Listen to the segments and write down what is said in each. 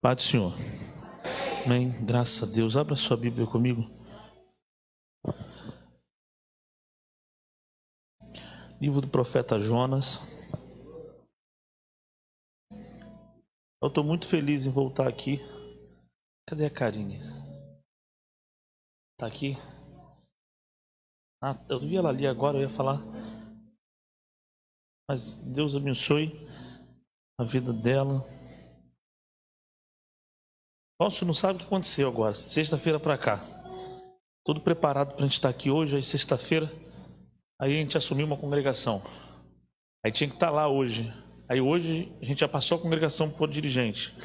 Pai do Senhor. Amém. Graças a Deus. Abra sua Bíblia comigo. Livro do profeta Jonas. Eu estou muito feliz em voltar aqui. Cadê a Karine? Está aqui? Eu vi ela ali agora, eu ia falar. Mas Deus abençoe a vida dela. Você não sabe o que aconteceu agora. Sexta-feira para cá. Tudo preparado para a gente estar aqui hoje. Aí sexta-feira, aí a gente assumiu uma congregação. Aí tinha que estar lá hoje. Aí hoje a gente já passou a congregação para o dirigente.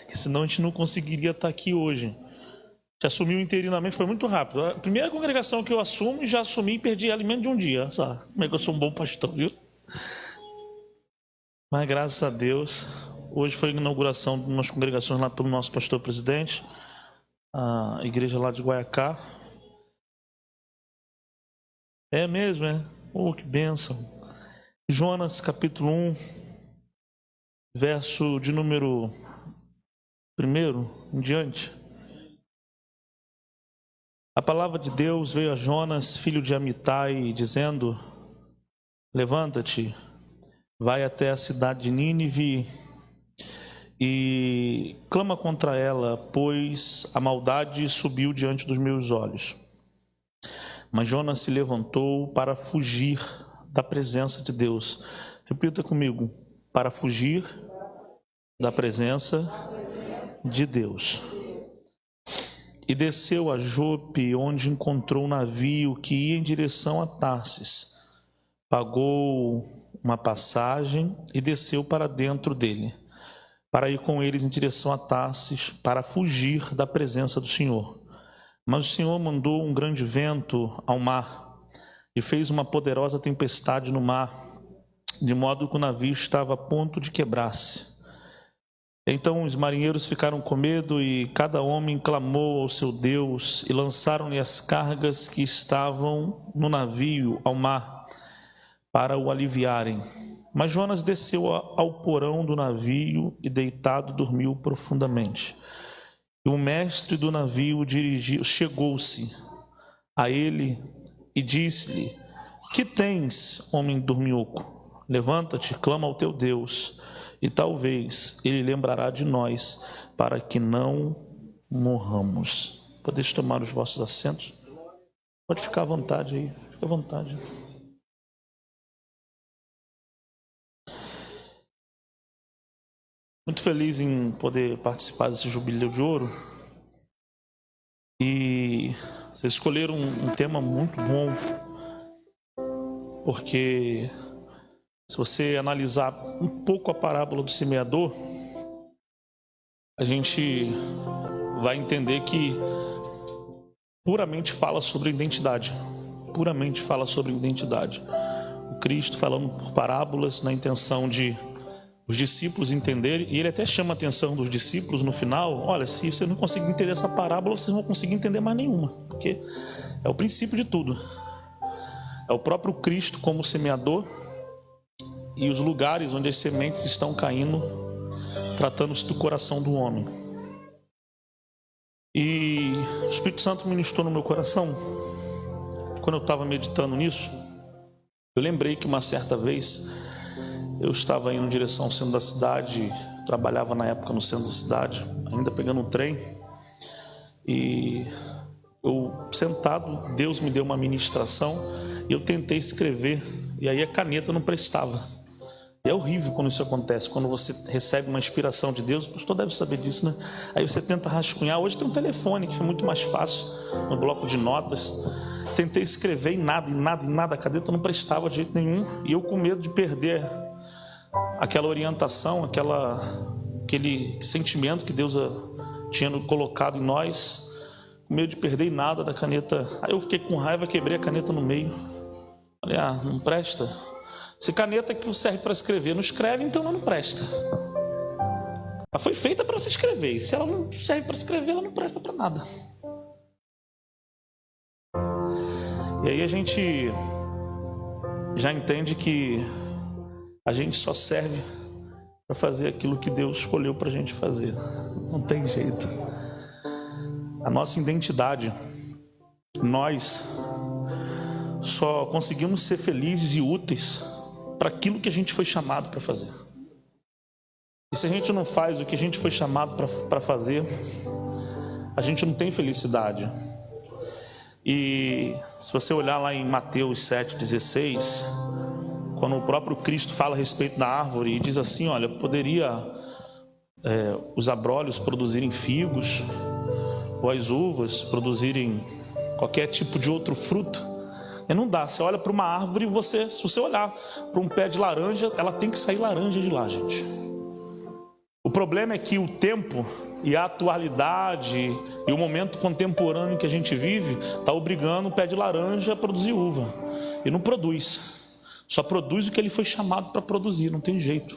Porque senão a gente não conseguiria estar aqui hoje. A gente assumiu interinamente, foi muito rápido. A primeira congregação que eu assumo, já assumi e perdi ela em menos de um dia. Sabe como é que eu sou um bom pastor, viu? Mas graças a Deus, hoje foi a inauguração de umas congregações lá pelo nosso pastor presidente, a igreja lá de Guaiacá. É mesmo, é? Oh, que bênção. Jonas, capítulo 1, verso de número 1 em diante. A palavra de Deus veio a Jonas, filho de Amitai, dizendo: levanta-te, vai até a cidade de Nínive e clama contra ela, pois a maldade subiu diante dos meus olhos. Mas Jonas se levantou para fugir da presença de Deus. Repita comigo: para fugir da presença de Deus. E desceu a Jope, onde encontrou um navio que ia em direção a Tarsis. Pagou uma passagem e desceu para dentro dele, para ir com eles em direção a Tarsis, para fugir da presença do Senhor. Mas o Senhor mandou um grande vento ao mar e fez uma poderosa tempestade no mar, de modo que o navio estava a ponto de quebrar-se. Então os marinheiros ficaram com medo e cada homem clamou ao seu Deus e lançaram-lhe as cargas que estavam no navio ao mar para o aliviarem. Mas Jonas desceu ao porão do navio e deitado dormiu profundamente. E o mestre do navio chegou-se a ele e disse-lhe: que tens, homem dorminhoco? Levanta-te, clama ao teu Deus, e talvez ele lembrará de nós, para que não morramos. Podeis tomar os vossos assentos? Pode ficar à vontade aí, fica à vontade. Muito feliz em poder participar desse Jubileu de Ouro. E vocês escolheram um tema muito bom, porque se você analisar um pouco a parábola do semeador, a gente vai entender que puramente fala sobre identidade. Puramente fala sobre identidade. O Cristo falando por parábolas na intenção de os discípulos entenderem, e ele até chama a atenção dos discípulos no final: olha, se você não conseguir entender essa parábola, vocês não vão conseguir entender mais nenhuma, porque é o princípio de tudo. É o próprio Cristo como semeador e os lugares onde as sementes estão caindo, tratando-se do coração do homem. E o Espírito Santo ministrou no meu coração, quando eu estava meditando nisso. Eu lembrei que uma certa vez eu estava indo em direção ao centro da cidade, trabalhava na época no centro da cidade, ainda pegando um trem, e eu sentado, Deus me deu uma ministração e eu tentei escrever, e aí a caneta não prestava. E é horrível quando isso acontece, quando você recebe uma inspiração de Deus. O pastor deve saber disso, né? Aí você tenta rascunhar. Hoje tem um telefone que é muito mais fácil, no bloco de notas. Tentei escrever e nada, a caneta não prestava de jeito nenhum, e eu com medo de perder aquela orientação, aquele sentimento que Deus tinha colocado em nós, com medo de perder nada da caneta. Aí eu fiquei com raiva, quebrei a caneta no meio. Falei: não presta. Se caneta que serve para escrever não escreve, então ela não presta. Ela foi feita para você escrever, e se ela não serve para escrever, ela não presta para nada. E aí a gente já entende que a gente só serve para fazer aquilo que Deus escolheu para a gente fazer. Não tem jeito. A nossa identidade, nós só conseguimos ser felizes e úteis para aquilo que a gente foi chamado para fazer. E se a gente não faz o que a gente foi chamado para fazer, a gente não tem felicidade. E se você olhar lá em Mateus 7,16, quando o próprio Cristo fala a respeito da árvore e diz assim, olha, poderia os abrolhos produzirem figos, ou as uvas produzirem qualquer tipo de outro fruto. E não dá, você olha para uma árvore e se você olhar para um pé de laranja, ela tem que sair laranja de lá, gente. O problema é que o tempo e a atualidade e o momento contemporâneo que a gente vive está obrigando o pé de laranja a produzir uva. E não produz. Só produz o que ele foi chamado para produzir, não tem jeito.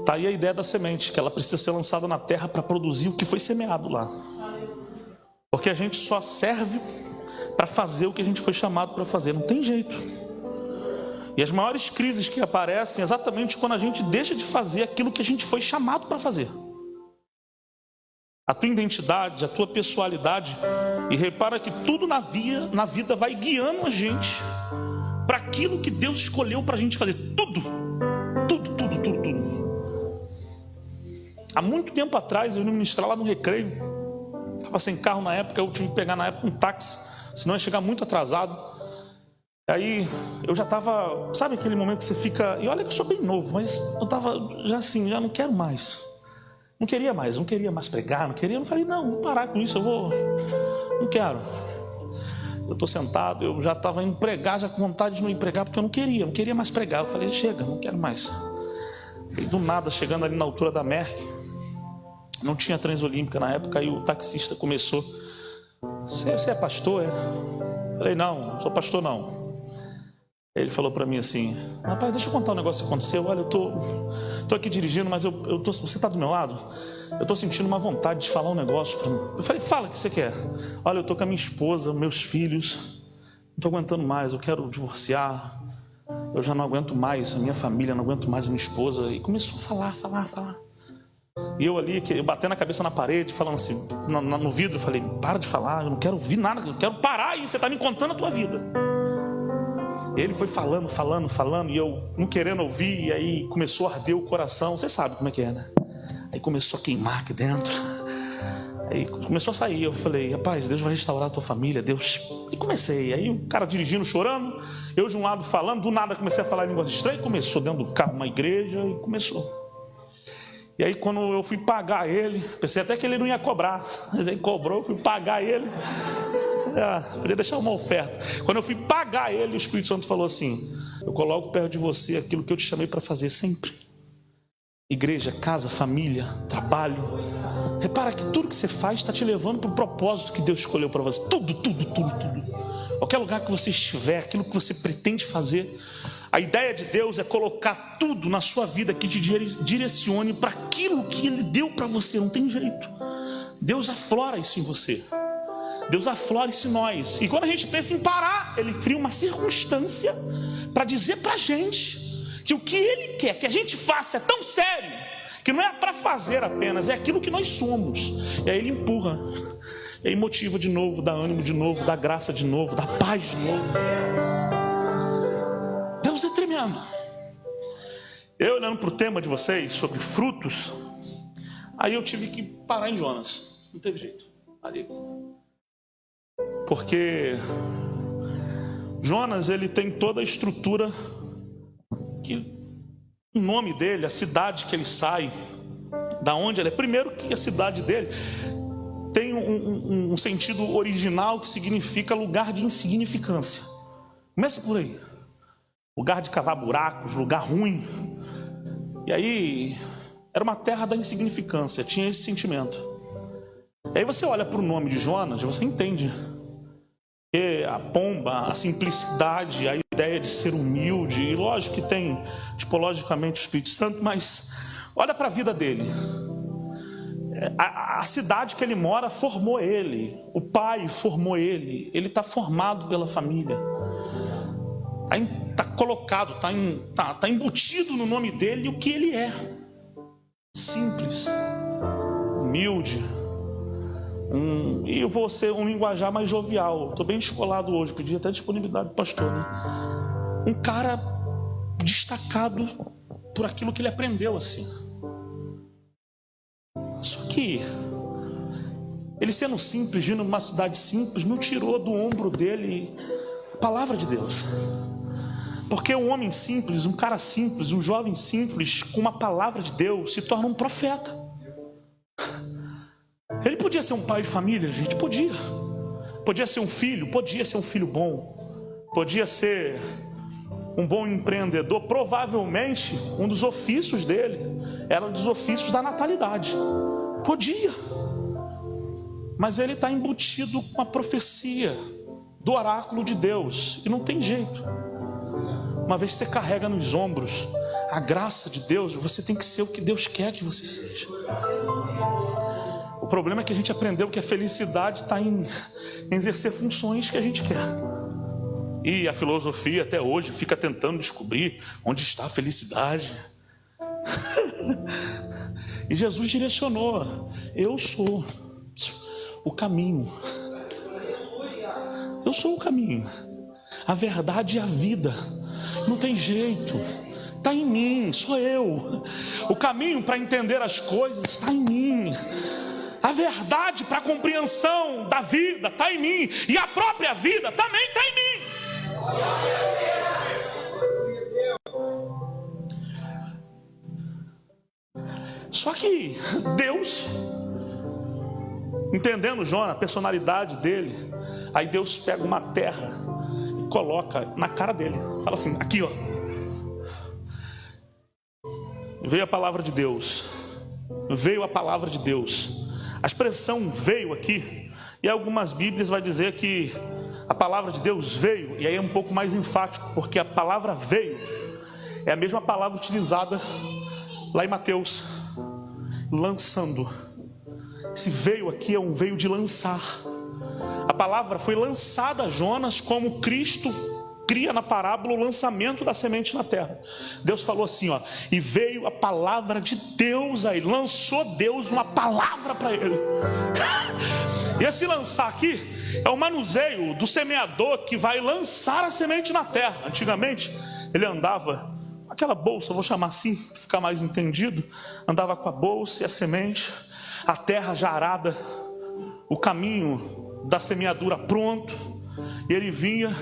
Está aí a ideia da semente, que ela precisa ser lançada na terra para produzir o que foi semeado lá. Porque a gente só serve para fazer o que a gente foi chamado para fazer, não tem jeito. E as maiores crises que aparecem é exatamente quando a gente deixa de fazer aquilo que a gente foi chamado para fazer. A tua identidade, a tua pessoalidade, e repara que tudo na vida vai guiando a gente para aquilo que Deus escolheu para a gente fazer. Tudo. Há muito tempo atrás, eu ia ministrar lá no Recreio. Estava sem carro na época, eu tive que pegar na época um táxi, senão ia chegar muito atrasado. Aí eu já estava, sabe aquele momento que você fica, e olha que eu sou bem novo, mas eu estava já assim, já não quero mais. Não queria mais pregar, eu falei, não, vou parar com isso, não quero. Eu estou sentado, eu já estava indo pregar, já com vontade de não ir pregar, porque eu não queria mais pregar. Eu falei, chega, não quero mais. E do nada, chegando ali na altura da Merck, não tinha Transolímpica na época, aí o taxista começou, você é pastor, é? Eu falei, não sou pastor não. Ele falou para mim assim, rapaz, deixa eu contar um negócio que aconteceu. Olha, eu tô aqui dirigindo, mas você está do meu lado? Eu estou sentindo uma vontade de falar um negócio para mim. Eu falei, fala o que você quer. Olha, eu estou com a minha esposa, meus filhos, não estou aguentando mais, eu quero divorciar, eu já não aguento mais a minha família, não aguento mais a minha esposa. E começou a falar. E eu ali, batendo a cabeça na parede, falando assim, no vidro, eu falei, para de falar, eu não quero ouvir nada, eu quero parar aí, você está me contando a tua vida. Ele foi falando, e eu não querendo ouvir, e aí começou a arder o coração. Você sabe como é que é, né? Aí começou a queimar aqui dentro. Aí começou a sair. Eu falei, rapaz, Deus vai restaurar a tua família, Deus. E comecei. Aí o cara dirigindo, chorando, eu de um lado falando, do nada comecei a falar em línguas estranhas. Começou dentro do carro uma igreja e começou. E aí quando eu fui pagar ele, pensei até que ele não ia cobrar, mas ele cobrou, eu fui pagar ele. Podia deixar uma oferta. Quando eu fui pagar ele, o Espírito Santo falou assim, eu coloco perto de você aquilo que eu te chamei para fazer sempre. Igreja, casa, família, trabalho. Repara que tudo que você faz está te levando para o propósito que Deus escolheu para você. Tudo. Qualquer lugar que você estiver, aquilo que você pretende fazer. A ideia de Deus é colocar tudo na sua vida que te direcione para aquilo que Ele deu para você. Não tem jeito. Deus aflora isso em você. Deus aflora isso em nós. E quando a gente pensa em parar, Ele cria uma circunstância para dizer para a gente que o que Ele quer que a gente faça é tão sério, que não é para fazer apenas, é aquilo que nós somos. E aí Ele empurra, e aí motiva de novo, dá ânimo de novo, dá graça de novo, dá paz de novo. Deus é tremendo. Eu olhando para o tema de vocês sobre frutos, aí eu tive que parar em Jonas. Não teve jeito, parei. Porque Jonas, ele tem toda a estrutura que o nome dele, a cidade que ele sai, da onde ele é. Primeiro que a cidade dele tem um sentido original que significa lugar de insignificância. Começa por aí. Lugar de cavar buracos, lugar ruim. E aí, era uma terra da insignificância, tinha esse sentimento. E aí você olha para o nome de Jonas, você entende. E a pomba, a simplicidade, a ideia de ser humilde, e lógico que tem tipologicamente o Espírito Santo, mas olha para a vida dele. A cidade que ele mora formou ele, o pai formou ele está formado pela família. Está colocado, tá embutido no nome dele o que ele é. Simples, humilde, e eu vou ser um linguajar mais jovial. Estou bem descolado hoje, pedi até disponibilidade do pastor, né? Um cara destacado por aquilo que ele aprendeu assim. Só que ele, sendo simples, vindo numa cidade simples, não tirou do ombro dele a palavra de Deus. Porque um homem simples, um cara simples, um jovem simples, com uma palavra de Deus, se torna um profeta. Ele podia ser um pai de família, gente, podia. Podia ser um filho, podia ser um filho bom. Podia ser um bom empreendedor. Provavelmente, um dos ofícios dele era um dos ofícios da natalidade. Podia. Mas ele está embutido com a profecia do oráculo de Deus. E não tem jeito. Uma vez que você carrega nos ombros a graça de Deus, você tem que ser o que Deus quer que você seja. O problema é que a gente aprendeu que a felicidade está em exercer funções que a gente quer. E a filosofia até hoje fica tentando descobrir onde está a felicidade. E Jesus direcionou: eu sou o caminho. Eu sou o caminho, a verdade e a vida. Não tem jeito, está em mim, sou eu. O caminho para entender as coisas está em mim. A verdade para a compreensão da vida está em mim. E a própria vida também está em mim. Só que Deus, entendendo Jonas, a personalidade dele, aí Deus pega uma terra e coloca na cara dele. Fala assim, aqui ó, veio a palavra de Deus. Veio a palavra de Deus. A expressão veio aqui, e algumas bíblias vai dizer que a palavra de Deus veio, e aí é um pouco mais enfático, porque a palavra veio é a mesma palavra utilizada lá em Mateus, lançando. Esse veio aqui é um veio de lançar. A palavra foi lançada a Jonas, como Cristo cria na parábola o lançamento da semente na terra. Deus falou assim, ó, e veio a palavra de Deus aí, lançou Deus uma palavra para ele. E esse lançar aqui é o manuseio do semeador que vai lançar a semente na terra. Antigamente ele andava com aquela bolsa, vou chamar assim para ficar mais entendido, andava com a bolsa e a semente, a terra já arada, o caminho da semeadura pronto, e ele vinha,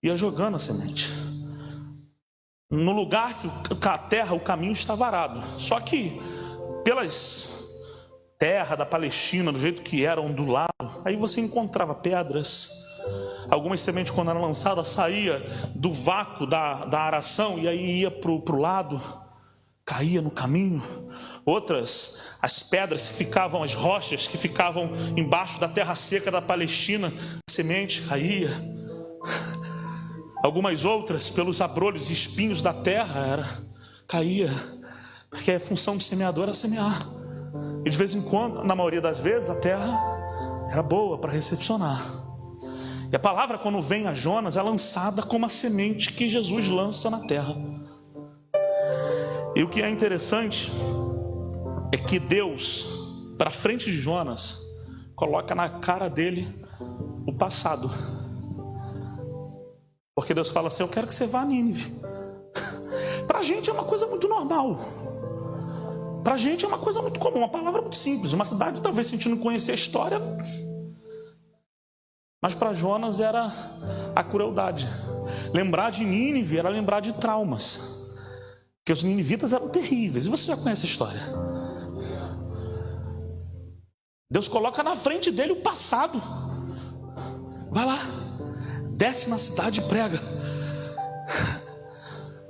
ia jogando a semente no lugar que a terra, o caminho estava arado. Só que pelas terras da Palestina, do jeito que era ondulado, aí você encontrava pedras. Algumas sementes, quando eram lançadas, saía do vácuo da aração e aí ia para o lado, caía no caminho. Outras, as pedras que ficavam, as rochas que ficavam embaixo da terra seca da Palestina, a semente caía. Algumas outras, pelos abrolhos e espinhos da terra, caía, porque a função do semeador era semear. E de vez em quando, na maioria das vezes, a terra era boa para recepcionar. E a palavra, quando vem a Jonas, é lançada como a semente que Jesus lança na terra. E o que é interessante é que Deus, para frente de Jonas, coloca na cara dele o passado. Porque Deus fala assim, eu quero que você vá a Nínive. Para a gente é uma coisa muito normal. Para a gente é uma coisa muito comum, uma palavra muito simples. Uma cidade, talvez, se a gente não conhecer a história. Mas para Jonas era a crueldade. Lembrar de Nínive era lembrar de traumas. Porque os ninivitas eram terríveis. E você já conhece a história. Deus coloca na frente dele o passado. Vai lá. Desce na cidade e prega.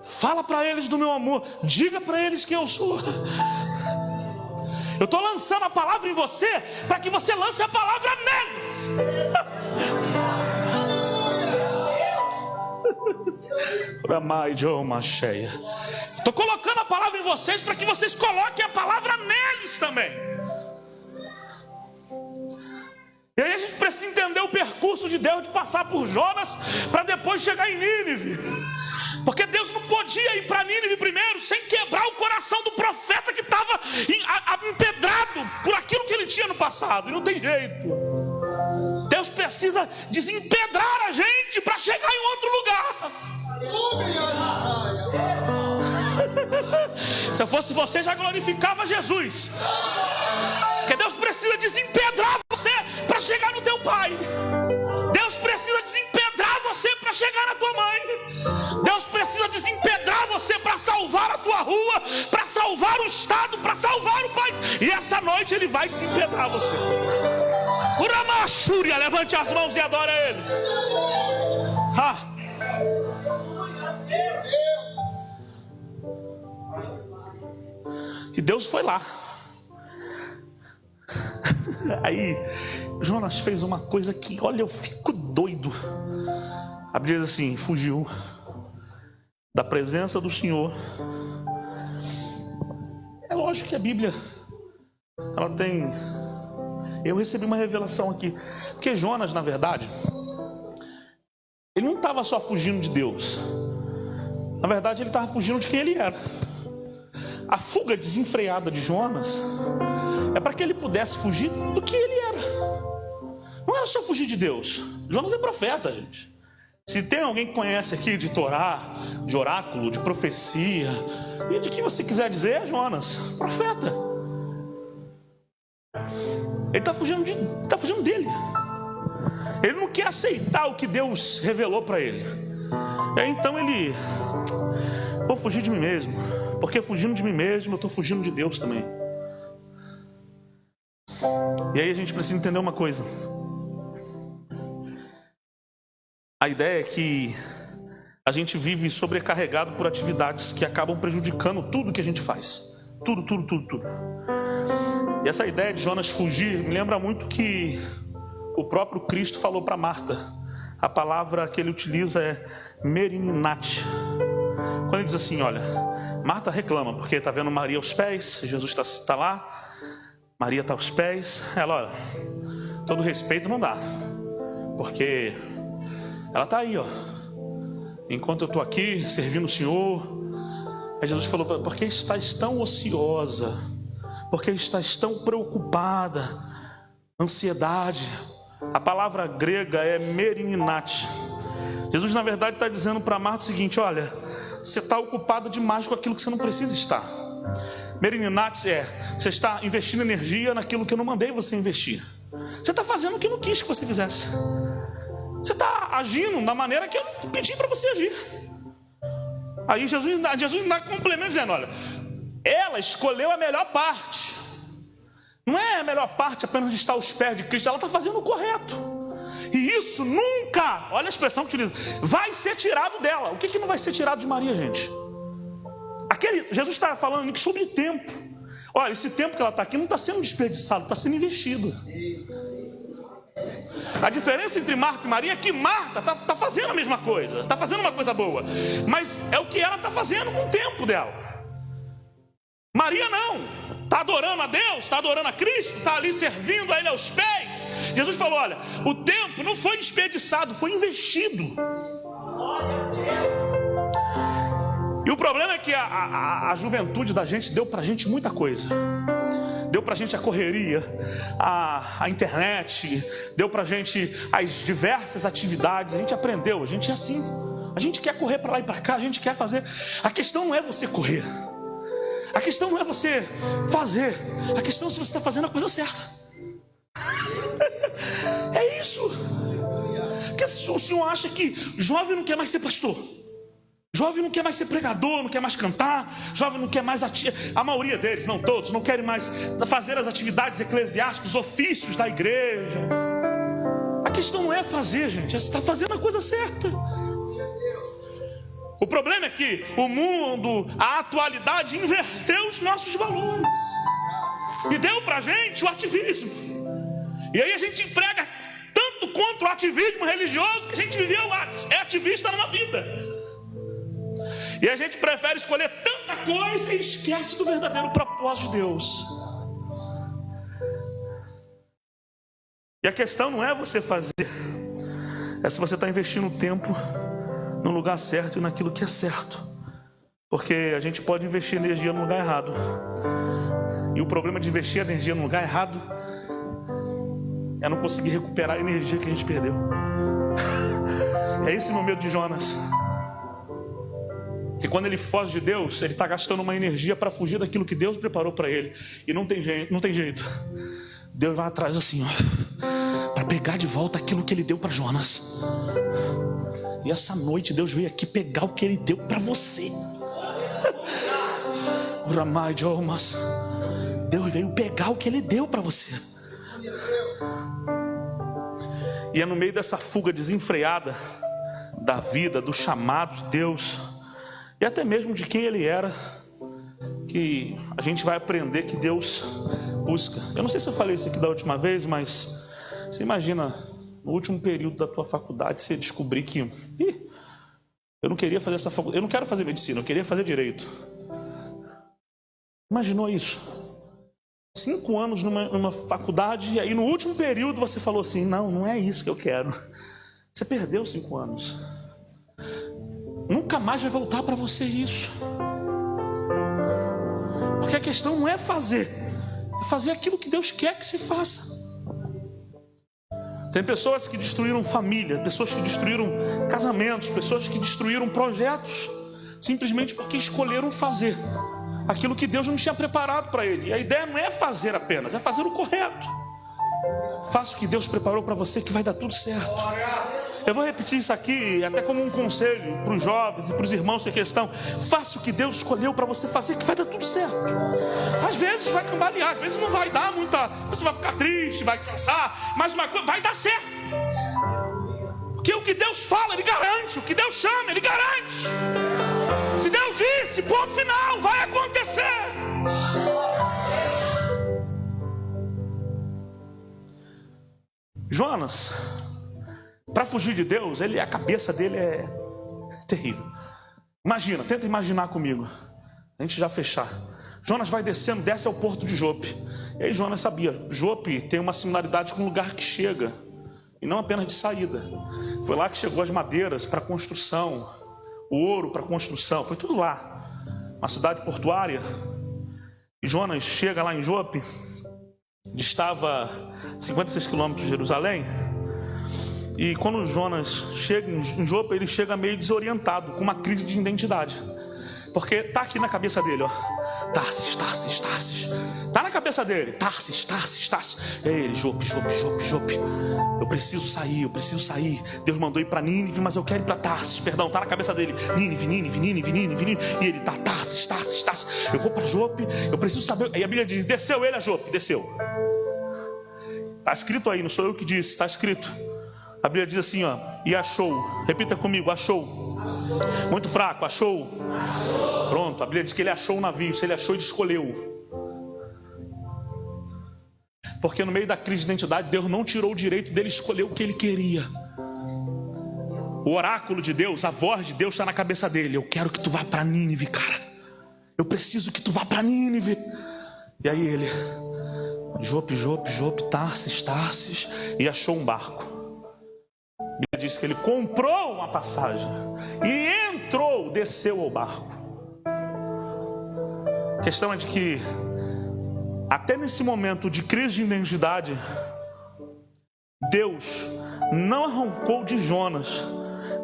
Fala para eles do meu amor. Diga para eles quem eu sou. Eu estou lançando a palavra em você para que você lance a palavra neles. Estou colocando a palavra em vocês para que vocês coloquem a palavra neles também. E aí a gente precisa entender o percurso de Deus de passar por Jonas para depois chegar em Nínive. Porque Deus não podia ir para Nínive primeiro sem quebrar o coração do profeta que estava empedrado por aquilo que ele tinha no passado. E não tem jeito. Deus precisa desempedrar a gente para chegar em outro lugar. Se eu fosse você, já glorificava Jesus. Porque Deus precisa desempedrar você para chegar no teu pai. Deus precisa desempedrar você para chegar na tua mãe. Deus precisa desempedrar você para salvar a tua rua, para salvar o estado, para salvar o país. E essa noite Ele vai desempedrar você. Uramachúria, levante as mãos e adora Ele. E Deus foi lá. Aí Jonas fez uma coisa que, olha, eu fico doido. A Bíblia diz assim: fugiu da presença do Senhor. É lógico que a Bíblia, ela tem... Eu recebi uma revelação aqui. Porque Jonas, na verdade, ele não estava só fugindo de Deus. Na verdade, ele estava fugindo de quem ele era. A fuga desenfreada de Jonas é para que ele pudesse fugir do que ele era. Não era só fugir de Deus. Jonas é profeta, gente. Se tem alguém que conhece aqui de Torá, de oráculo, de profecia, e de que você quiser dizer, é Jonas, profeta. Ele está fugindo dele. Ele não quer aceitar o que Deus revelou para ele. E aí então ele: vou fugir de mim mesmo, porque fugindo de mim mesmo eu estou fugindo de Deus também. E aí a gente precisa entender uma coisa. A ideia é que a gente vive sobrecarregado por atividades que acabam prejudicando tudo que a gente faz. Tudo. E essa ideia de Jonas fugir me lembra muito que o próprio Cristo falou para Marta. A palavra que ele utiliza é merinate. Quando ele diz assim: olha, Marta reclama porque está vendo Maria aos pés, Jesus está lá, Maria está aos pés. Ela: olha, todo respeito não dá, porque ela está aí, ó, enquanto eu estou aqui servindo o Senhor. Aí Jesus falou: porque estás tão ociosa, porque estás tão preocupada, ansiedade. A palavra grega é merinate. Jesus, na verdade, está dizendo para Marta o seguinte: olha, você está ocupada demais com aquilo que você não precisa estar. Merinate você está investindo energia naquilo que eu não mandei você investir. Você está fazendo o que eu não quis que você fizesse. Você está agindo da maneira que eu não pedi para você agir. Aí Jesus dá complemento dizendo: olha, ela escolheu a melhor parte. Não é a melhor parte apenas de estar aos pés de Cristo. Ela está fazendo o correto. E isso nunca, olha a expressão que utiliza, vai ser tirado dela. O que não vai ser tirado de Maria, gente? Jesus está falando sobre tempo. Olha, esse tempo que ela está aqui não está sendo desperdiçado, está sendo investido. A diferença entre Marta e Maria é que Marta está fazendo a mesma coisa, está fazendo uma coisa boa, mas é o que ela está fazendo com o tempo dela. Maria não, está adorando a Deus, está adorando a Cristo, está ali servindo a Ele aos pés. Jesus falou: olha, o tempo não foi desperdiçado, foi investido. E o problema é que a juventude da gente deu para a gente muita coisa. Deu para a gente a correria, a internet, deu para a gente as diversas atividades. A gente aprendeu, a gente é assim. A gente quer correr para lá e para cá, a gente quer fazer. A questão não é você correr. A questão não é você fazer. A questão é se você está fazendo a coisa certa. É isso. Porque o senhor acha que jovem não quer mais ser pastor, jovem não quer mais ser pregador, não quer mais cantar, jovem não quer mais a maioria deles, não todos, não querem mais fazer as atividades eclesiásticas, os ofícios da igreja. A questão não é fazer, gente, é se está fazendo a coisa certa. O problema é que o mundo, a atualidade inverteu os nossos valores e deu pra gente o ativismo. E aí a gente emprega tanto quanto o ativismo religioso que a gente viveu, é ativista numa vida. E a gente prefere escolher tanta coisa e esquece do verdadeiro propósito de Deus. E a questão não é você fazer, é se você está investindo tempo no lugar certo e naquilo que é certo. Porque a gente pode investir energia no lugar errado. E o problema de investir energia no lugar errado é não conseguir recuperar a energia que a gente perdeu. É esse meu medo de Jonas. Que quando ele foge de Deus, ele está gastando uma energia para fugir daquilo que Deus preparou para ele. E não tem jeito. Deus vai atrás assim, ó, para pegar de volta aquilo que ele deu para Jonas. E essa noite Deus veio aqui pegar o que ele deu para você. Deus veio pegar o que ele deu para você. E é no meio dessa fuga desenfreada da vida, do chamado de Deus, e até mesmo de quem ele era, que a gente vai aprender que Deus busca. Eu não sei se eu falei isso aqui da última vez, mas você imagina, no último período da tua faculdade, você descobrir que eu não queria fazer essa faculdade, eu não quero fazer medicina, eu queria fazer direito. Imaginou isso? 5 anos numa faculdade, e aí no último período você falou assim, não é isso que eu quero. Você perdeu 5 anos. Nunca mais vai voltar para você isso. Porque a questão não é fazer, é fazer aquilo que Deus quer que se faça. Tem pessoas que destruíram família, pessoas que destruíram casamentos, pessoas que destruíram projetos, simplesmente porque escolheram fazer aquilo que Deus não tinha preparado para ele. E a ideia não é fazer apenas, é fazer o correto. Faça o que Deus preparou para você, que vai dar tudo certo. Eu vou repetir isso aqui até como um conselho para os jovens e para os irmãos em questão. Faça o que Deus escolheu para você fazer, que vai dar tudo certo. Às vezes vai cambalear, às vezes não vai dar muita, você vai ficar triste, vai cansar, mas uma coisa vai dar certo. Porque o que Deus fala, Ele garante. O que Deus chama, Ele garante. Se Deus disse, ponto final, vai acontecer. Jonas, para fugir de Deus, a cabeça dele é terrível. Imagina, tenta imaginar comigo. A gente já fechar. Jonas vai descendo, desce ao porto de Jope. E aí Jonas sabia, Jope tem uma similaridade com o lugar que chega, e não apenas de saída. Foi lá que chegou as madeiras para construção, o ouro para construção, foi tudo lá. Uma cidade portuária. E Jonas chega lá em Jope, distava 56 quilômetros de Jerusalém. E quando Jonas chega em Jope, ele chega meio desorientado, com uma crise de identidade. Porque está aqui na cabeça dele, ó. Tarsis. Está na cabeça dele. Tarsis. É ele, Jope. Eu preciso sair. Deus mandou ir para Nínive, mas eu quero ir para Tarsis. Perdão, está na cabeça dele. Nínive. E ele está, Tarsis. Eu vou para Jope, eu preciso saber. Aí a Bíblia diz, desceu ele a Jope, desceu. Está escrito aí, não sou eu que disse, está escrito. A Bíblia diz assim, ó, e achou. Repita comigo, achou. Muito fraco, achou. Pronto, a Bíblia diz que ele achou o navio. Se ele achou, ele escolheu. Porque no meio da crise de identidade, Deus não tirou o direito dele escolher o que ele queria. O oráculo de Deus, a voz de Deus está na cabeça dele. Eu quero que tu vá para Nínive, cara. Eu preciso que tu vá para Nínive. E aí ele, Jope, Tarsis, e achou um barco. A Bíblia diz que ele comprou uma passagem e entrou, desceu ao barco. A questão é de que até nesse momento de crise de identidade, Deus não arrancou de Jonas,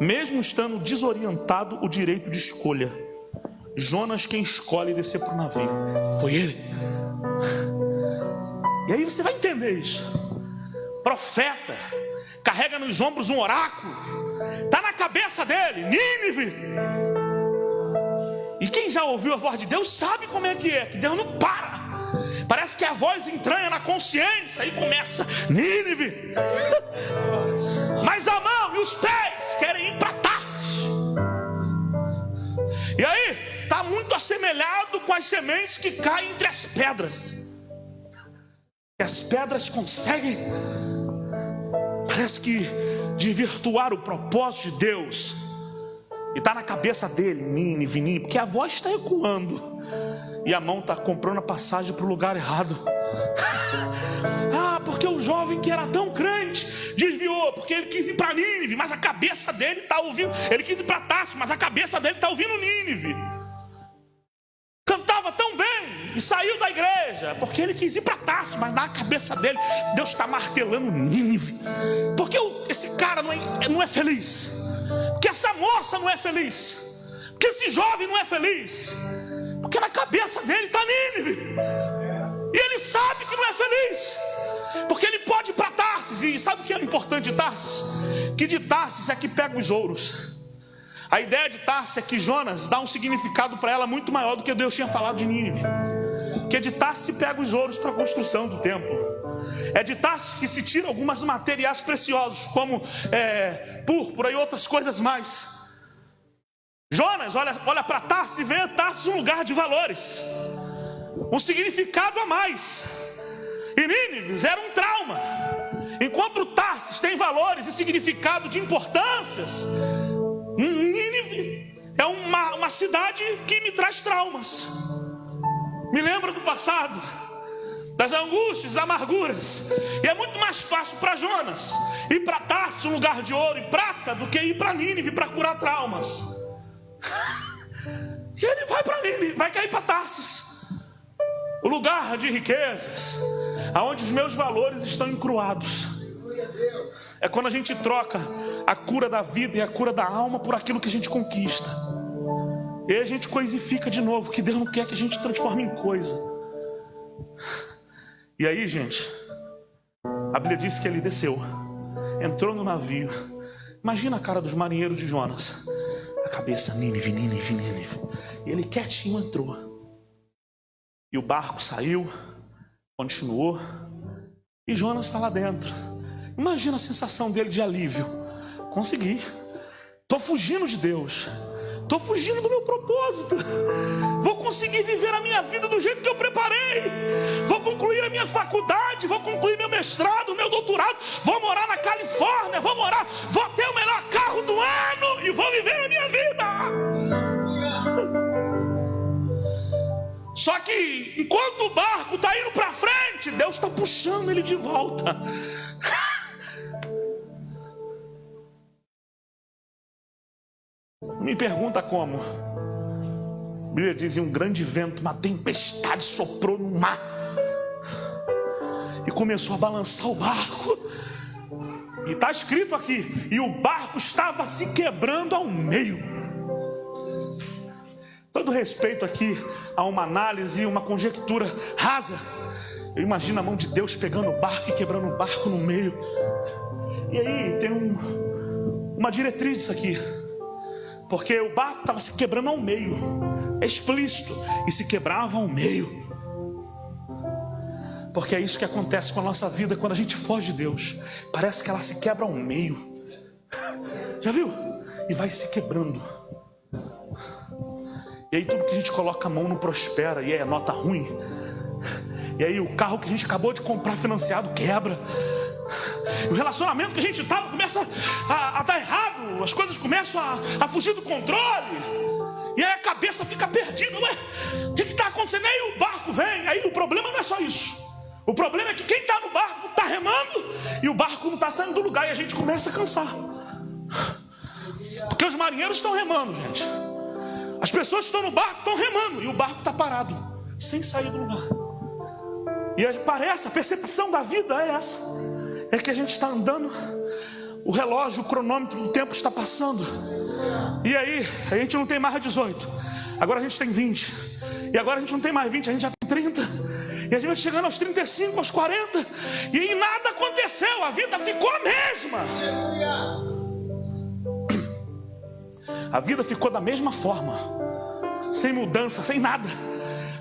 mesmo estando desorientado, o direito de escolha. Jonas quem escolhe descer para o navio, foi ele. E aí você vai entender isso. Profeta carrega nos ombros um oráculo, está na cabeça dele, Nínive. E quem já ouviu a voz de Deus sabe como é, que Deus não para. Parece que a voz entranha na consciência e começa, Nínive. Mas a mão e os pés querem ir para Tarsis. E aí, está muito assemelhado com as sementes que caem entre as pedras. E as pedras conseguem, parece que, desvirtuar o propósito de Deus. E está na cabeça dele, Nínive, porque a voz está ecoando. E a mão está comprando a passagem para o lugar errado. Porque o jovem que era tão crente desviou, porque ele quis ir para Nínive, mas a cabeça dele está ouvindo. Ele quis ir para Tarso, mas a cabeça dele está ouvindo Nínive. Cantava tão bem e saiu da igreja porque ele quis ir para Tarso, mas na cabeça dele Deus está martelando Nínive. Porque esse cara não é feliz, porque essa moça não é feliz, porque esse jovem não é feliz, porque na cabeça dele está Nínive. E ele sabe que não é feliz, porque ele pode ir para Tarsis. E sabe o que é importante de Tarsis? Que de Tarsis é que pega os ouros. A ideia de Tarsis é que Jonas dá um significado para ela muito maior do que Deus tinha falado de Nínive. Que de Tarsis se pega os ouros para a construção do templo. É de Tarsis que se tira alguns materiais preciosos, como púrpura e outras coisas mais. Jonas olha para Tarsis e vê Tarsis um lugar de valores, um significado a mais. E Nínive era um trauma. Enquanto Tarsis tem valores e significado de importâncias, Nínive é uma cidade que me traz traumas. Me lembra do passado, das angústias, das amarguras. E é muito mais fácil para Jonas ir para Tarsis, um lugar de ouro e prata, do que ir para Nínive para curar traumas. E ele vai para Nínive, vai cair para Tarsis, o lugar de riquezas, aonde os meus valores estão encruados. É quando a gente troca a cura da vida e a cura da alma por aquilo que a gente conquista. E aí a gente coisifica de novo, que Deus não quer que a gente transforme em coisa. E aí, gente, a Bíblia diz que ele desceu, entrou no navio. Imagina a cara dos marinheiros de Jonas, a cabeça, Nínive, Nínive, Nínive. E ele quietinho entrou. E o barco saiu, continuou, e Jonas está lá dentro. Imagina a sensação dele de alívio. Consegui. Estou fugindo de Deus. Estou fugindo do meu propósito. Vou conseguir viver a minha vida do jeito que eu preparei. Vou concluir a minha faculdade. Vou concluir meu mestrado, meu doutorado. Vou morar na Califórnia. Vou ter o melhor carro do ano. E vou viver a minha vida. Só que enquanto o barco está indo para frente, Deus está puxando ele de volta. Me pergunta como. A Bíblia diz: um grande vento, uma tempestade soprou no mar e começou a balançar o barco. E está escrito aqui: e o barco estava se quebrando ao meio. Todo respeito aqui a uma análise e uma conjectura rasa, eu imagino a mão de Deus pegando o barco e quebrando o barco no meio. E aí tem uma diretriz disso aqui, porque o barco estava se quebrando ao meio, é explícito, e se quebrava ao meio. Porque é isso que acontece com a nossa vida quando a gente foge de Deus. Parece que ela se quebra ao meio. Já viu? E vai se quebrando. E aí tudo que a gente coloca a mão não prospera, e é nota ruim. E aí o carro que a gente acabou de comprar financiado quebra. E o relacionamento que a gente estava começa a dar errado. As coisas começam a fugir do controle. E aí a cabeça fica perdida. Ué, o que está acontecendo? Aí o barco vem. Aí o problema não é só isso. O problema é que quem está no barco está remando e o barco não está saindo do lugar. E a gente começa a cansar. Porque os marinheiros estão remando, gente. As pessoas que estão no barco estão remando e o barco está parado, sem sair do lugar. E parece, a percepção da vida é essa. É que a gente está andando, o relógio, o cronômetro do tempo está passando. E aí, a gente não tem mais 18. Agora a gente tem 20. E agora a gente não tem mais 20, a gente já tem 30. E a gente vai chegando aos 35, aos 40. E aí nada aconteceu, a vida ficou a mesma. A vida ficou da mesma forma, sem mudança, sem nada.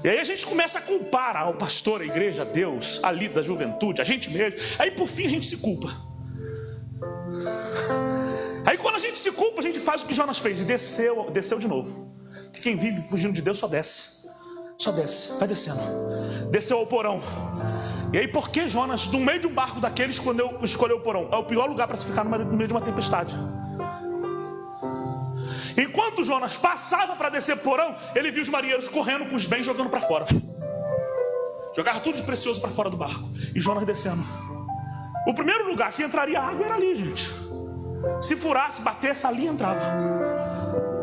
E aí a gente começa a culpar o pastor, a igreja, a Deus, a líder da juventude, a gente mesmo. Aí por fim a gente se culpa. Aí quando a gente se culpa, a gente faz o que Jonas fez e desceu de novo. Porque quem vive fugindo de Deus só desce, vai descendo. Desceu ao porão. E aí por que Jonas, no meio de um barco daquele, escolheu o porão? É o pior lugar para se ficar no meio de uma tempestade. Enquanto Jonas passava para descer o porão, ele viu os marinheiros correndo com os bens, jogando para fora. Jogaram tudo de precioso para fora do barco. E Jonas descendo. O primeiro lugar que entraria água era ali, gente. Se furasse, batesse, ali entrava.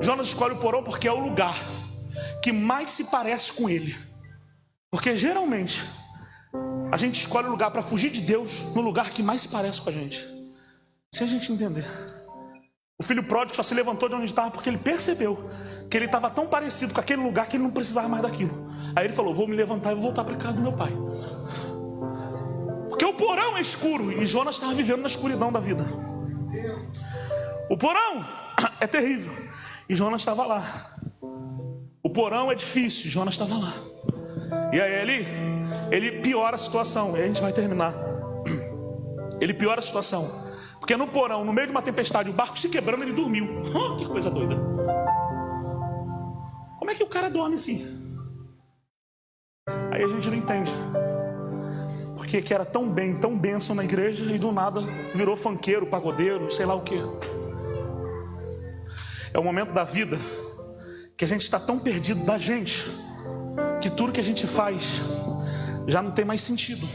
Jonas escolhe o porão porque é o lugar que mais se parece com ele. Porque geralmente a gente escolhe o lugar para fugir de Deus no lugar que mais se parece com a gente. Se a gente entender. O filho pródigo só se levantou de onde estava porque ele percebeu que ele estava tão parecido com aquele lugar que ele não precisava mais daquilo. Aí ele falou: vou me levantar e vou voltar para casa do meu pai. Porque o porão é escuro e Jonas estava vivendo na escuridão da vida. O porão é terrível e Jonas estava lá. O porão é difícil, Jonas estava lá. E aí ele piora a situação. E aí a gente vai terminar. Ele piora a situação, porque no porão, no meio de uma tempestade, o barco se quebrando, ele dormiu. Que coisa doida. Como é que o cara dorme assim? Aí a gente não entende. Porque que era tão bem, tão bênção na igreja, e do nada virou funkeiro, pagodeiro, sei lá o que. É o momento da vida que a gente está tão perdido da gente, que tudo que a gente faz já não tem mais sentido.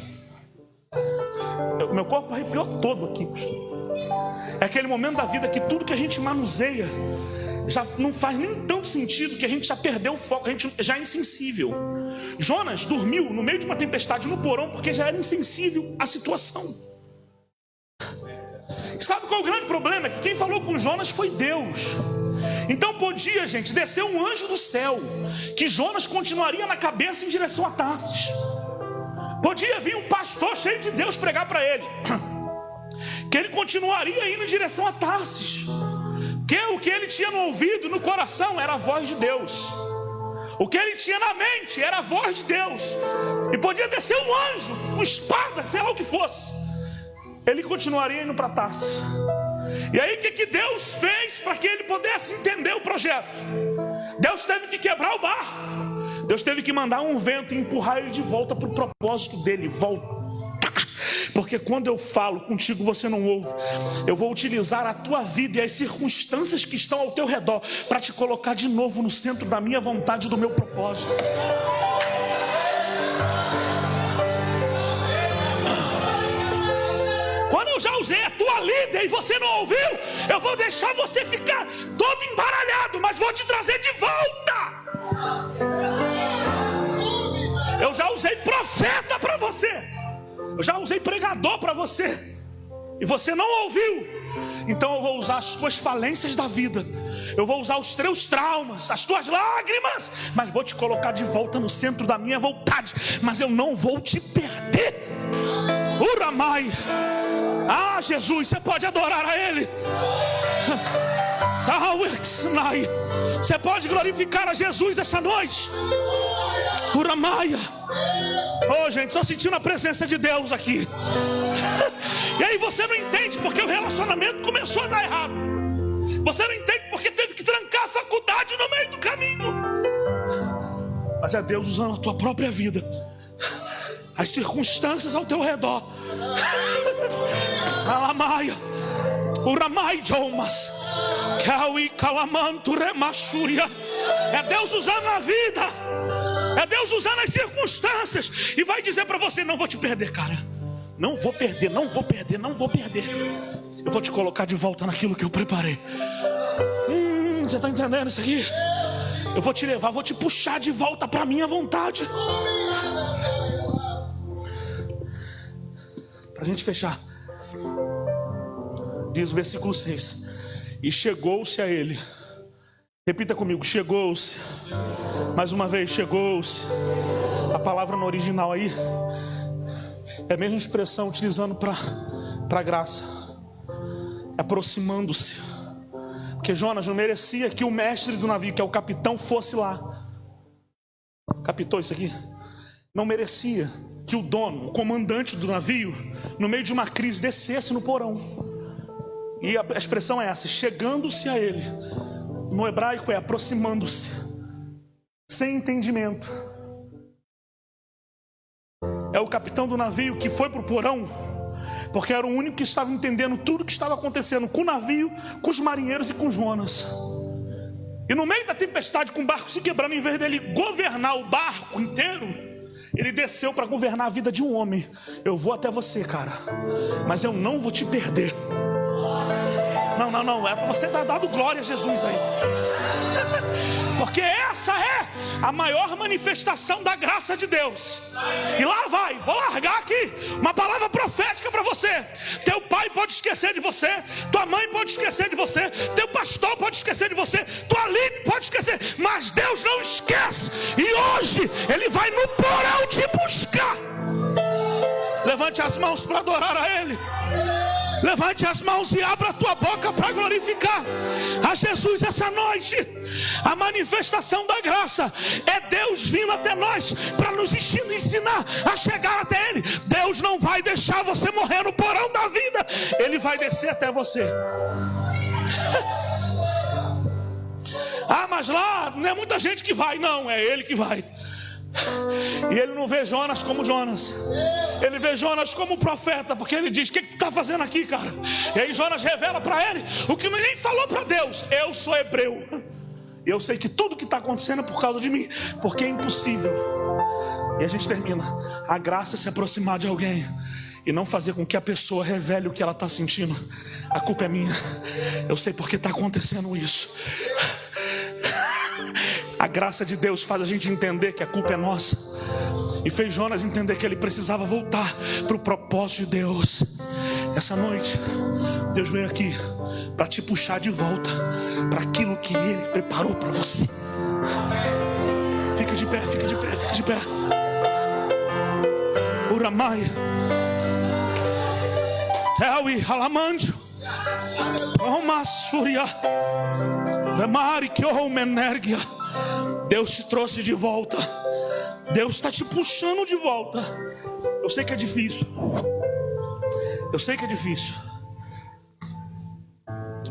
Meu corpo arrepiou todo aqui. É aquele momento da vida que tudo que a gente manuseia já não faz nem tanto sentido, que a gente já perdeu o foco, a gente já é insensível. Jonas dormiu no meio de uma tempestade no porão porque já era insensível à situação. Sabe qual é o grande problema? É que quem falou com Jonas foi Deus. Então podia, gente, descer um anjo do céu, que Jonas continuaria na cabeça em direção a Tarsis. Podia vir um pastor cheio de Deus pregar para ele, que ele continuaria indo em direção a Tarsis, que o que ele tinha no ouvido, no coração, era a voz de Deus. O que ele tinha na mente era a voz de Deus. E podia descer um anjo, uma espada, sei lá o que fosse, ele continuaria indo para Tarsis. E aí o que Deus fez para que ele pudesse entender o projeto? Deus teve que quebrar o barco. Deus teve que mandar um vento e empurrar ele de volta para o propósito dele. Volta. Porque quando eu falo contigo, você não ouve. Eu vou utilizar a tua vida e as circunstâncias que estão ao teu redor para te colocar de novo no centro da minha vontade e do meu propósito. Quando eu já usei a tua líder e você não ouviu, eu vou deixar você ficar todo embaralhado, mas vou te trazer de volta. Eu já usei profeta para você, eu já usei pregador para você, e você não ouviu. Então eu vou usar as tuas falências da vida, eu vou usar os teus traumas, as tuas lágrimas, mas vou te colocar de volta no centro da minha vontade. Mas eu não vou te perder. Uramai. Ah, Jesus, você pode adorar a Ele. Você pode glorificar a Jesus essa noite. Uramaia. Oh, gente, só sentindo a presença de Deus aqui. E aí você não entende porque o relacionamento começou a dar errado. Você não entende porque teve que trancar a faculdade no meio do caminho. Mas é Deus usando a tua própria vida, as circunstâncias ao teu redor. Alamaia, Uramai Jomas, Kawi Kalamantu Remachúria. É Deus usando a vida, é Deus usando as circunstâncias. E vai dizer para você: não vou te perder, cara. Não vou perder, não vou perder, não vou perder. Eu vou te colocar de volta naquilo que eu preparei. Você está entendendo isso aqui? Eu vou te levar, vou te puxar de volta para a minha vontade. Para a gente fechar, diz o versículo 6: e chegou-se a ele. Repita comigo: chegou-se. Mais uma vez, chegou-se. A palavra no original aí é a mesma expressão utilizando para graça, aproximando-se. Porque Jonas não merecia que o mestre do navio, que é o capitão, fosse lá. Captou isso aqui? Não merecia que o dono, o comandante do navio, no meio de uma crise, descesse no porão. E a expressão é essa: chegando-se a ele. No hebraico é aproximando-se, sem entendimento. É o capitão do navio que foi para o porão, porque era o único que estava entendendo tudo o que estava acontecendo com o navio, com os marinheiros e com Jonas. E no meio da tempestade, com o barco se quebrando, em vez dele governar o barco inteiro, ele desceu para governar a vida de um homem. Eu vou até você, cara, mas eu não vou te perder. Não, é para você estar dando glória a Jesus aí. Porque essa é a maior manifestação da graça de Deus. E lá vai, vou largar aqui uma palavra profética para você. Teu pai pode esquecer de você, tua mãe pode esquecer de você, teu pastor pode esquecer de você, tua líder pode esquecer, mas Deus não esquece. E hoje Ele vai no porão te buscar. Levante as mãos para adorar a Ele. Levante as mãos e abra a tua boca para glorificar a Jesus essa noite. A manifestação da graça é Deus vindo até nós para nos ensinar a chegar até Ele. Deus não vai deixar você morrer no porão da vida. Ele vai descer até você. Ah, mas lá não é muita gente que vai. Não, é Ele que vai. E Ele não vê Jonas como Jonas. Ele vê Jonas como profeta, porque Ele diz: o que tu está fazendo aqui, cara? E aí Jonas revela para ele o que nem falou para Deus: eu sou hebreu, e eu sei que tudo que está acontecendo é por causa de mim, porque é impossível. E a gente termina: a graça é se aproximar de alguém e não fazer com que a pessoa revele o que ela está sentindo. A culpa é minha, eu sei porque está acontecendo isso. A graça de Deus faz a gente entender que a culpa é nossa, e fez Jonas entender que ele precisava voltar para o propósito de Deus. Essa noite Deus veio aqui para te puxar de volta para aquilo que Ele preparou para você. Fica de pé, fica de pé, fica de pé. Uramai Teui Halamanjo Oma Surya Lemari Kyomenergia. Deus te trouxe de volta. Deus está te puxando de volta. Eu sei que é difícil. Eu sei que é difícil.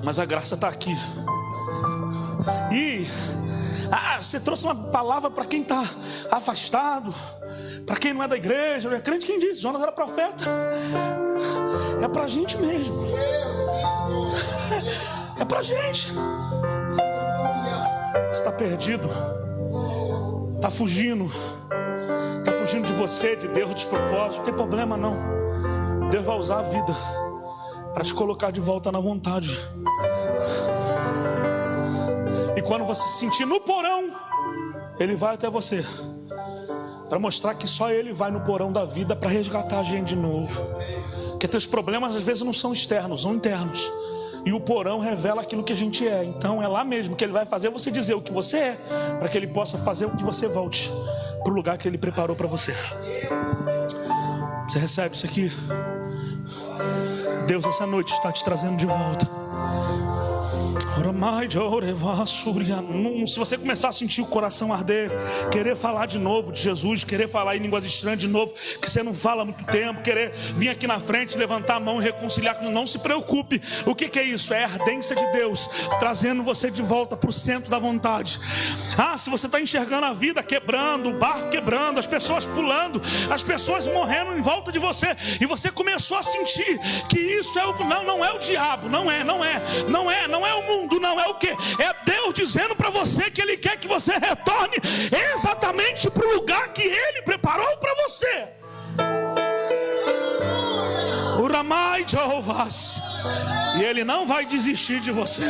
Mas a graça está aqui. E você trouxe uma palavra para quem está afastado, para quem não é da igreja, não é crente. Quem disse? Jonas era profeta. É para a gente mesmo. É para a gente. Você está perdido, está fugindo de você, de Deus, dos propósitos. Não tem problema não. Deus vai usar a vida para te colocar de volta na vontade. E quando você se sentir no porão, Ele vai até você para mostrar que só Ele vai no porão da vida para resgatar a gente de novo. Porque teus problemas às vezes não são externos, são internos. E o porão revela aquilo que a gente é. Então é lá mesmo que Ele vai fazer você dizer o que você é, para que Ele possa fazer com que você volte para o lugar que Ele preparou para você. Você recebe isso aqui? Deus essa noite está te trazendo de volta. Se você começar a sentir o coração arder, querer falar de novo de Jesus, querer falar em línguas estranhas de novo, que você não fala há muito tempo, querer vir aqui na frente, levantar a mão e reconciliar, não se preocupe. O que é isso? É a ardência de Deus trazendo você de volta para o centro da vontade. Se você está enxergando a vida quebrando, o barco quebrando, as pessoas pulando, as pessoas morrendo em volta de você, e você começou a sentir que isso é não é o diabo, não é o mundo. Não é o que? É Deus dizendo para você que Ele quer que você retorne exatamente para o lugar que Ele preparou para você. Uramai Jeovás. E Ele não vai desistir de você.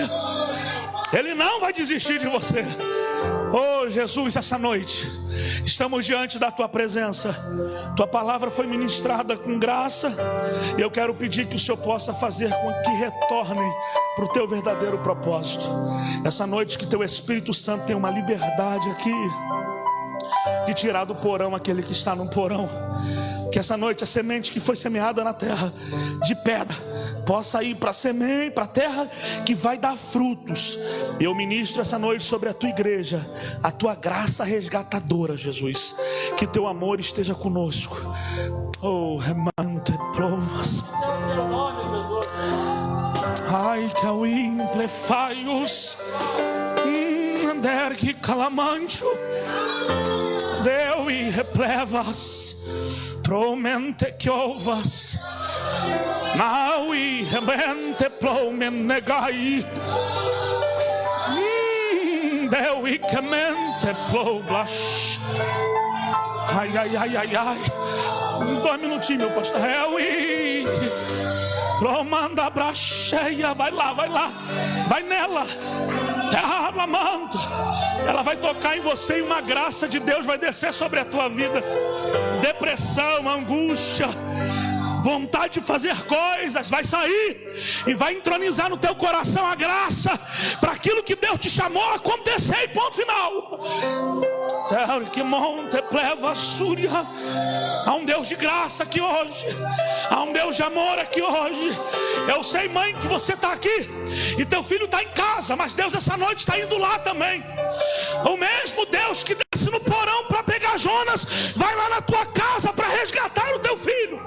Ele não vai desistir de você. Oh Jesus, essa noite estamos diante da Tua presença. Tua palavra foi ministrada com graça, e eu quero pedir que o Senhor possa fazer com que retornem para o Teu verdadeiro propósito. Essa noite que Teu Espírito Santo tenha uma liberdade aqui de tirar do porão aquele que está no porão. Que essa noite a semente que foi semeada na terra de pedra possa ir para a semente, para a terra que vai dar frutos. E eu ministro essa noite sobre a Tua igreja, a Tua graça resgatadora, Jesus. Que Teu amor esteja conosco. Oh, remante provas. Ai, que ao implefaios andergue calamancho. Deu e replevas, promente que ovas, não e rebente plomenegai, deu e quemente ploblas. Ai, 2 minutinhos, meu pastor. Promanda bracheia, vai lá, vai nela. Ela vai tocar em você e uma graça de Deus vai descer sobre a tua vida. Depressão, angústia, vontade de fazer coisas, vai sair e vai entronizar no teu coração a graça para aquilo que Deus te chamou a acontecer, e ponto final. Há um Deus de graça aqui hoje, há um Deus de amor aqui hoje. Eu sei, mãe, que você está aqui e teu filho está em casa, mas Deus essa noite está indo lá também. O mesmo Deus que desce no porão para pegar Jonas, vai lá na tua casa para resgatar o teu filho.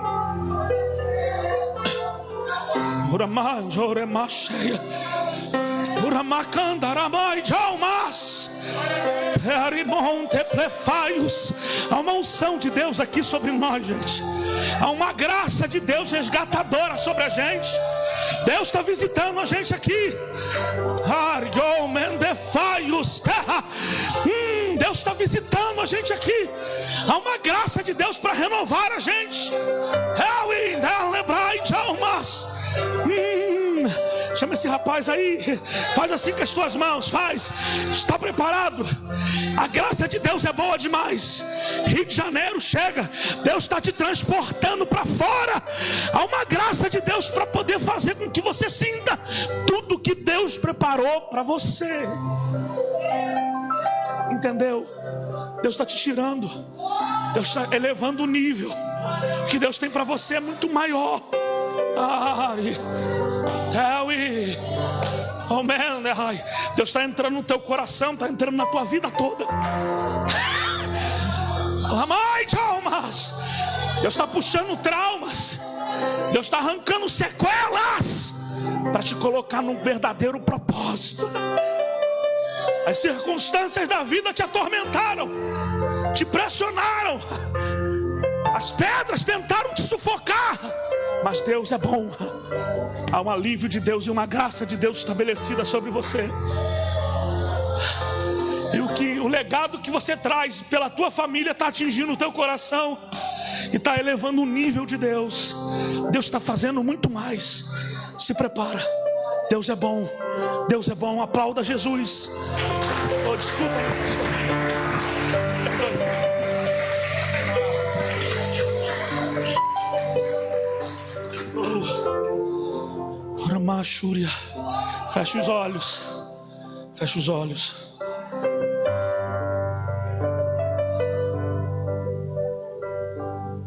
Há uma unção de Deus aqui sobre nós, gente. Há uma graça de Deus resgatadora sobre a gente. Deus está visitando a gente aqui. Deus está visitando a gente aqui. Há uma graça de Deus para renovar a gente. Chama esse rapaz aí, faz assim com as tuas mãos, faz. Está preparado? A graça de Deus é boa demais. Rio de Janeiro chega, Deus está te transportando para fora. Há uma graça de Deus para poder fazer com que você sinta tudo que Deus preparou para você. Entendeu? Deus está te tirando, Deus está elevando o nível. O que Deus tem para você é muito maior. Oh man, Deus está entrando no teu coração, está entrando na tua vida toda. Deus está puxando traumas, Deus está arrancando sequelas para te colocar num verdadeiro propósito. As circunstâncias da vida te atormentaram, te pressionaram, as pedras tentaram te sufocar, mas Deus é bom. Há um alívio de Deus e uma graça de Deus estabelecida sobre você. E o legado que você traz pela tua família está atingindo o teu coração e está elevando o nível de Deus. Deus está fazendo muito mais. Se prepara. Deus é bom. Deus é bom. Aplauda Jesus. Oh, desculpa. Fecha os olhos. Fecha os olhos.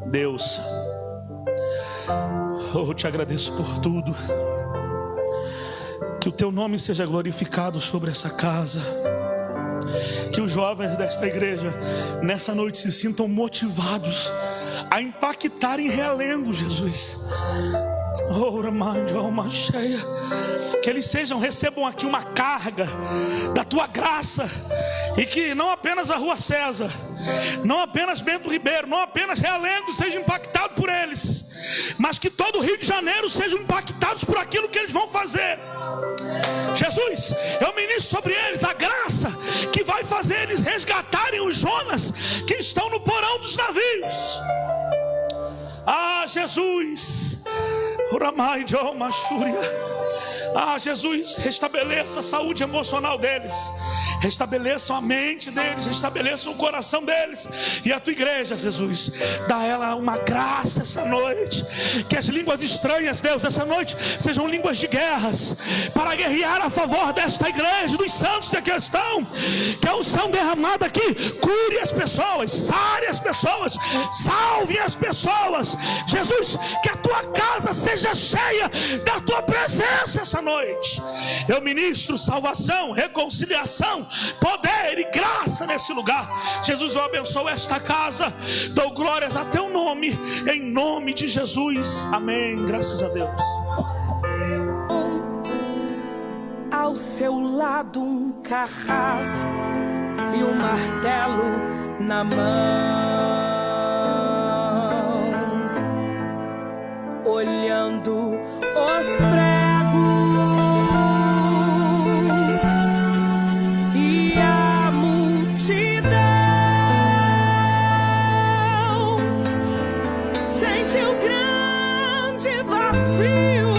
Deus, eu te agradeço por tudo. Que o teu nome seja glorificado sobre essa casa. Que os jovens desta igreja nessa noite se sintam motivados a impactar em Realengo, Jesus. Que eles recebam aqui uma carga da tua graça, e que não apenas a Rua César, não apenas Bento Ribeiro, não apenas Realengo seja impactado por eles, mas que todo o Rio de Janeiro sejam impactados por aquilo que eles vão fazer. Jesus, eu ministro sobre eles a graça que vai fazer eles resgatarem os Jonas que estão no porão dos navios. Jesus, Jesus, restabeleça a saúde emocional deles, restabeleçam a mente deles, restabeleçam o coração deles. E a tua igreja, Jesus, dá a ela uma graça essa noite. Que as línguas estranhas, Deus, essa noite sejam línguas de guerras, para guerrear a favor desta igreja, dos santos que aqui estão. Que a unção derramada aqui cure as pessoas, sare as pessoas, salve as pessoas. Jesus, que a tua casa seja cheia da tua presença essa noite. Eu ministro salvação, reconciliação, poder e graça nesse lugar. Jesus, eu abençoo esta casa, dou glórias a teu nome, em nome de Jesus, amém. Graças a Deus. Ao seu lado um carrasco e um martelo na mão, olhando os pregos e a multidão, sente o grande vazio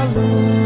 luz.